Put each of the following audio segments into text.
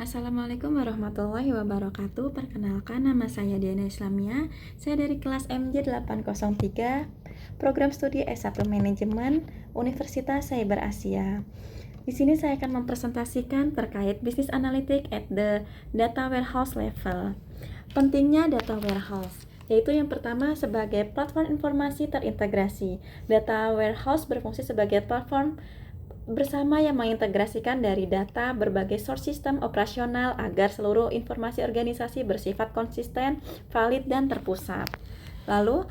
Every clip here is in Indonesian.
Assalamualaikum warahmatullahi wabarakatuh. Perkenalkan, nama saya Diana Islamia. Saya dari kelas MJ 803, Program Studi S1 Manajemen, Universitas Cyber Asia. Di sini saya akan mempresentasikan terkait Business Analytics at the Data Warehouse level. Pentingnya Data Warehouse, yaitu yang pertama sebagai platform informasi terintegrasi. Data Warehouse berfungsi sebagai platform bersama yang mengintegrasikan dari data berbagai source system operasional agar seluruh informasi organisasi bersifat konsisten, valid, dan terpusat. Lalu,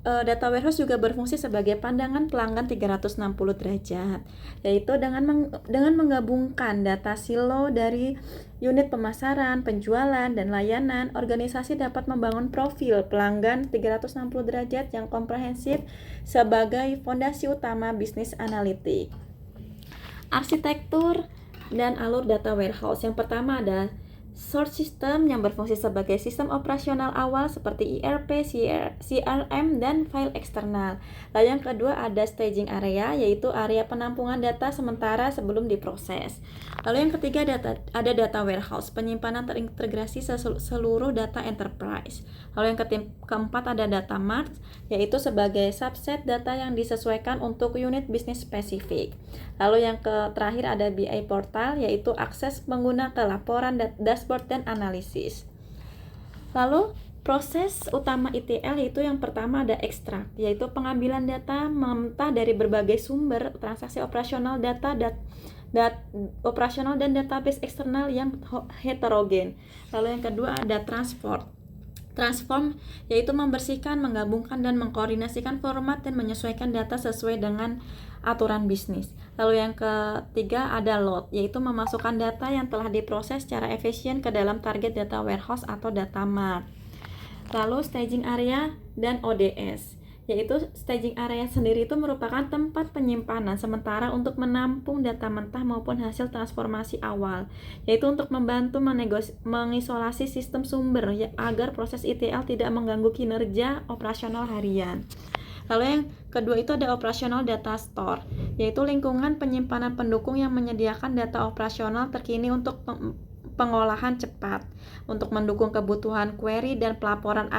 data warehouse juga berfungsi sebagai pandangan pelanggan 360 derajat, yaitu dengan menggabungkan data silo dari unit pemasaran, penjualan, dan layanan, organisasi dapat membangun profil pelanggan 360 derajat yang komprehensif sebagai fondasi utama bisnis analitik. Arsitektur dan alur data warehouse. Yang pertama ada source system yang berfungsi sebagai sistem operasional awal seperti ERP, CRM, dan file eksternal. Lalu yang kedua ada staging area, yaitu area penampungan data sementara sebelum diproses. Lalu yang ketiga ada data warehouse, penyimpanan terintegrasi seluruh data enterprise. Lalu yang keempat ada data mart, yaitu sebagai subset data yang disesuaikan untuk unit bisnis spesifik. Lalu yang terakhir ada BI portal, yaitu akses pengguna ke laporan, dashboard, dan analisis. Lalu proses utama ETL yaitu yang pertama ada ekstrak, yaitu pengambilan data mentah dari berbagai sumber transaksi operasional operasional dan database eksternal yang heterogen. Lalu yang kedua ada transform, yaitu membersihkan, menggabungkan, dan mengkoordinasikan format dan menyesuaikan data sesuai dengan aturan bisnis. Lalu yang ketiga ada load, yaitu memasukkan data yang telah diproses secara efisien ke dalam target data warehouse atau data mart. Lalu staging area dan ODS, yaitu staging area sendiri itu merupakan tempat penyimpanan sementara untuk menampung data mentah maupun hasil transformasi awal, yaitu untuk membantu mengisolasi sistem sumber agar proses ETL tidak mengganggu kinerja operasional harian. Lalu yang kedua itu ada operational data store, yaitu lingkungan penyimpanan pendukung yang menyediakan data operasional terkini untuk pengolahan cepat, untuk mendukung kebutuhan query dan pelaporan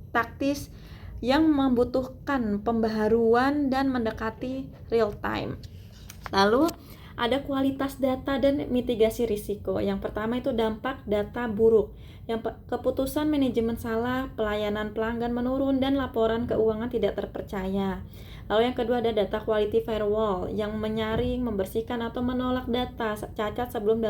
taktis yang membutuhkan pembaharuan dan mendekati real time. Lalu ada kualitas data dan mitigasi risiko. Yang pertama itu dampak data buruk, yang keputusan manajemen salah, pelayanan pelanggan menurun, dan laporan keuangan tidak terpercaya. Lalu yang kedua ada data quality firewall, yang menyaring, membersihkan, atau menolak data cacat sebelum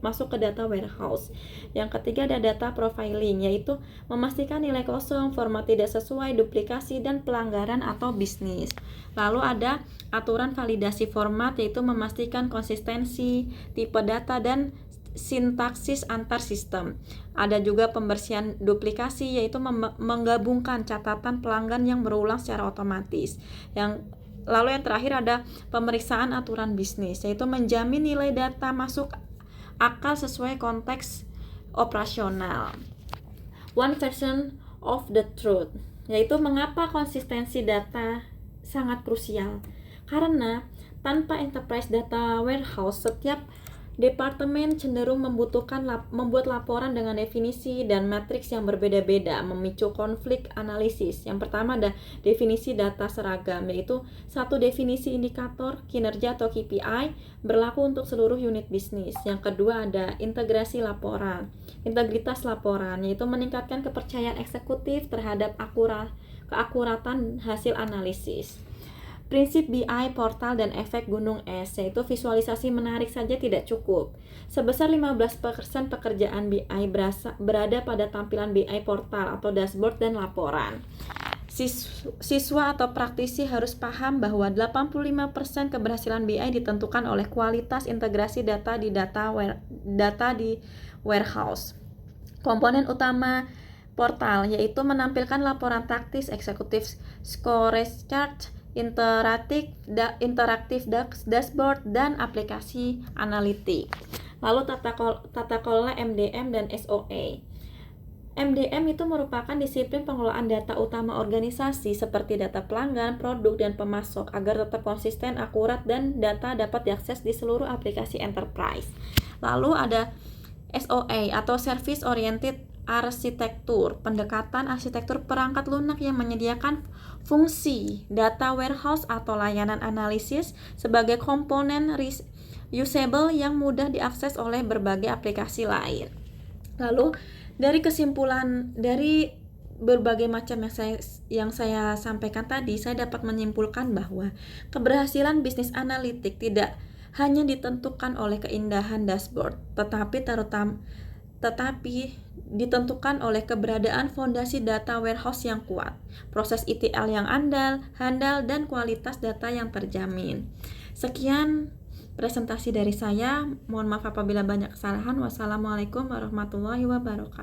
masuk ke data warehouse. Yang ketiga ada data profiling, yaitu memastikan nilai kosong, format tidak sesuai, duplikasi, dan pelanggaran atau bisnis. Lalu ada aturan validasi format, yaitu memastikan konsistensi, tipe data, dan sintaksis antar sistem. Ada juga pembersihan duplikasi, yaitu menggabungkan catatan pelanggan yang berulang secara otomatis. Lalu yang terakhir ada pemeriksaan aturan bisnis, yaitu menjamin nilai data masuk akal sesuai konteks operasional. One version of the truth, yaitu mengapa konsistensi data sangat krusial. Karena tanpa enterprise data warehouse, setiap departemen cenderung membuat laporan dengan definisi dan matriks yang berbeda-beda, memicu konflik analisis. Yang pertama ada definisi data seragam, yaitu satu definisi indikator kinerja atau KPI berlaku untuk seluruh unit bisnis. Yang kedua ada integrasi laporan, integritas laporan, yaitu meningkatkan kepercayaan eksekutif terhadap keakuratan hasil analisis. Prinsip BI portal dan efek gunung es, yaitu visualisasi menarik saja tidak cukup. Sebesar 15% pekerjaan BI berada pada tampilan BI portal atau dashboard dan laporan. Siswa atau praktisi harus paham bahwa 85% keberhasilan BI ditentukan oleh kualitas integrasi data di warehouse. Komponen utama portal yaitu menampilkan laporan taktis, eksekutif scorecard, interaktif dashboard, dan aplikasi analitik. Lalu tata kelola MDM dan SOA. MDM itu merupakan disiplin pengelolaan data utama organisasi seperti data pelanggan, produk, dan pemasok agar tetap konsisten, akurat, dan data dapat diakses di seluruh aplikasi enterprise. Lalu ada SOA atau Service Oriented Architecture, pendekatan arsitektur perangkat lunak yang menyediakan fungsi data warehouse atau layanan analisis sebagai komponen usable yang mudah diakses oleh berbagai aplikasi lain. Lalu dari kesimpulan dari berbagai macam yang saya sampaikan tadi, saya dapat menyimpulkan bahwa keberhasilan bisnis analitik tidak hanya ditentukan oleh keindahan dashboard, tetapi ditentukan oleh keberadaan fondasi data warehouse yang kuat, proses ETL yang handal, dan kualitas data yang terjamin. Sekian presentasi dari saya. Mohon maaf apabila banyak kesalahan. Wassalamualaikum warahmatullahi wabarakatuh.